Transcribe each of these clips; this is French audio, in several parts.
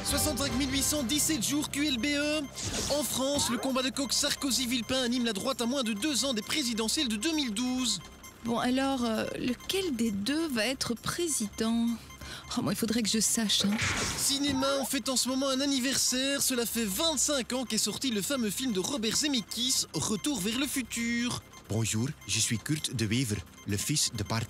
65 817 jours QLBE. En France, le combat de coq Sarkozy-Villepin anime la droite à moins de 2 ans des présidentielles de 2012. Bon, alors, lequel des deux va être président? Oh, moi, il faudrait que je sache. Hein. Cinéma, on fête en ce moment un anniversaire. Cela fait 25 ans qu'est sorti le fameux film de Robert Zemeckis, Retour vers le futur. Bonjour, je suis Kurt de Wever, le fils de Bart.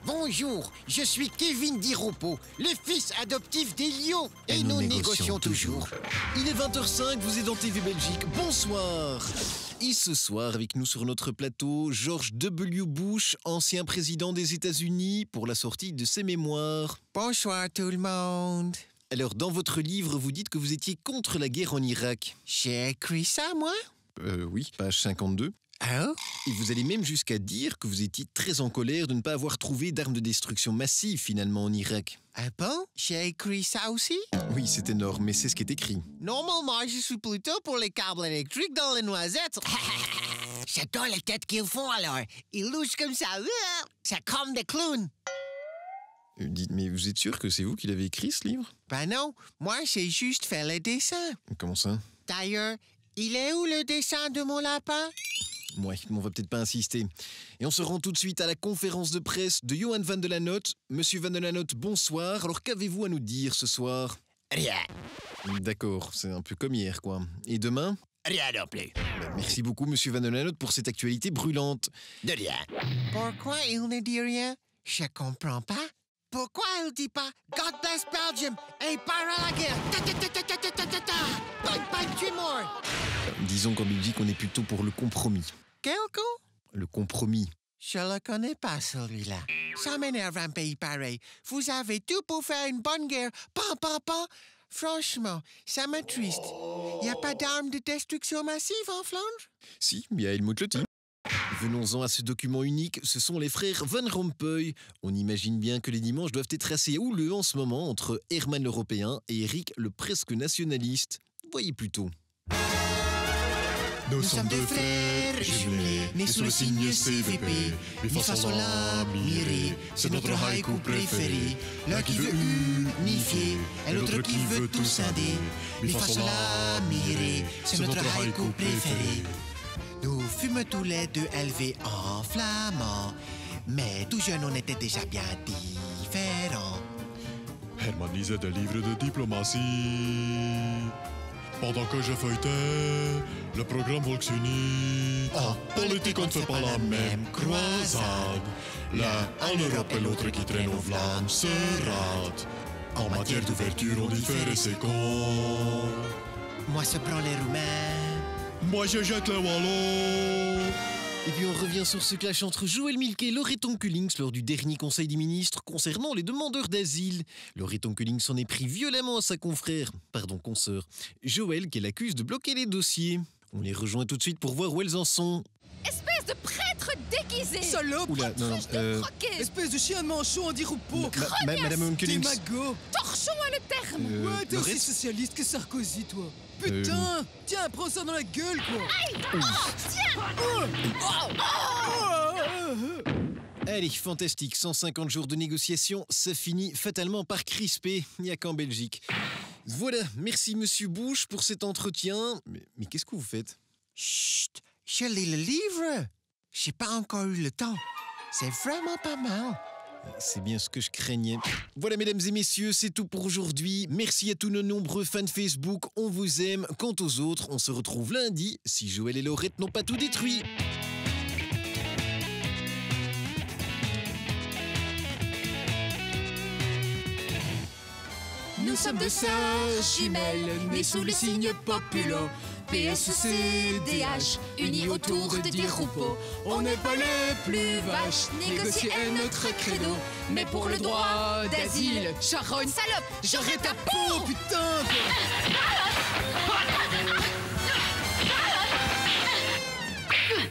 Bonjour, je suis Kevin Diropo, le fils adoptif d'Elio. Et nous négocions toujours. Il est 20h05, vous êtes dans TV Belgique. Bonsoir. Et ce soir, avec nous sur notre plateau, George W. Bush, ancien président des États-Unis, pour la sortie de ses mémoires. Bonsoir tout le monde. Alors, dans votre livre, vous dites que vous étiez contre la guerre en Irak. J'ai écrit ça, moi? Oui, page 52. Oh? Et vous allez même jusqu'à dire que vous étiez très en colère de ne pas avoir trouvé d'armes de destruction massive finalement en Irak. Ah bon? J'ai écrit ça aussi? Oui, c'est énorme, mais c'est ce qui est écrit. Normalement, je suis plutôt pour les câbles électriques dans les noisettes. J'adore les têtes qu'ils font alors. Ils louchent comme ça. C'est comme des clowns. Dites, mais vous êtes sûr que c'est vous qui l'avez écrit ce livre? Ben non, moi j'ai juste fait le dessin. Comment ça? D'ailleurs, il est où le dessin de mon lapin? Ouais, on va peut-être pas insister. Et on se rend tout de suite à la conférence de presse de Johan van de la Notte. Monsieur van de la Notte, bonsoir. Alors qu'avez-vous à nous dire ce soir? Rien. D'accord, c'est un peu comme hier, quoi. Et demain? Rien non plus. Merci beaucoup, Monsieur van de la Notte, pour cette actualité brûlante. De rien. Pourquoi il ne dit rien? Je comprends pas. Pourquoi il dit pas God bless Belgium et part à la guerre? Pas de tumeur. Disons qu'en Belgique, on est plutôt pour le compromis. Quel con? Le compromis. Je le connais pas, celui-là. Ça m'énerve un pays pareil. Vous avez tout pour faire une bonne guerre. Pan. Franchement, ça m'attriste. Y a pas d'armes de destruction massive en Flandre? Si, il y a Helmut Lotti. Venons-en à ce document unique, ce sont les frères Van Rompuy. On imagine bien que les dimanches doivent être assez houleux en ce moment entre Herman l'Européen et Eric le presque nationaliste. Voyez plutôt. Nous sommes deux frères jumelés, nés sous le signe CVP. Mi fa sol la mi ré, c'est notre haïku préféré. L'un qui veut unifier et l'autre qui veut tout scinder. Mi fa sol la mi ré, c'est notre haïku préféré. Nous fûmes tous les deux élevés en flamand, mais tout jeune on était déjà bien différents. Herman lisait des livres de diplomatie. Pendant que je feuilletais le programme Volksuni. En politique, on ne fait pas la même croisade. L'un en Europe et l'autre qui traîne aux flammes se rate. En matière d'ouverture, on diffère et c'est con. Moi, je prends les Roumains. Moi, je jette les Wallons. Et puis on revient sur ce clash entre Joël Milquet et Laurette Onkelings lors du dernier Conseil des ministres concernant les demandeurs d'asile. Laurette Onkelings s'en est pris violemment à sa consoeur, Joël, qu'elle accuse de bloquer les dossiers. On les rejoint tout de suite pour voir où elles en sont. Espèce de prêtre déguisé! Salope! Oula, non, Espèce de chien de manchot en diroupeau! Madame Onkelings. Mago! Torchon à le terme! Ouais, t'es aussi Laurette socialiste que Sarkozy, toi! Putain! Tiens, prends ça dans la gueule, quoi! Allez, fantastique, 150 jours de négociation, ça finit fatalement par crisper, il n'y a qu'en Belgique. Voilà, merci Monsieur Bush pour cet entretien. Mais qu'est-ce que vous faites? Chut! Je lis le livre. J'ai pas encore eu le temps. C'est vraiment pas mal. C'est bien ce que je craignais. Voilà, mesdames et messieurs, c'est tout pour aujourd'hui. Merci à tous nos nombreux fans Facebook, on vous aime. Quant aux autres, on se retrouve lundi, si Joël et Laurette n'ont pas tout détruit. Nous sommes deux sœurs jumelles, nées sous le signe populo. PSCDH, unis autour de Diroupeau. On n'est pas les plus vaches, négocier est notre credo. Mais pour le droit d'asile, charogne, salope, j'aurai ta peau! Oh putain, quoi!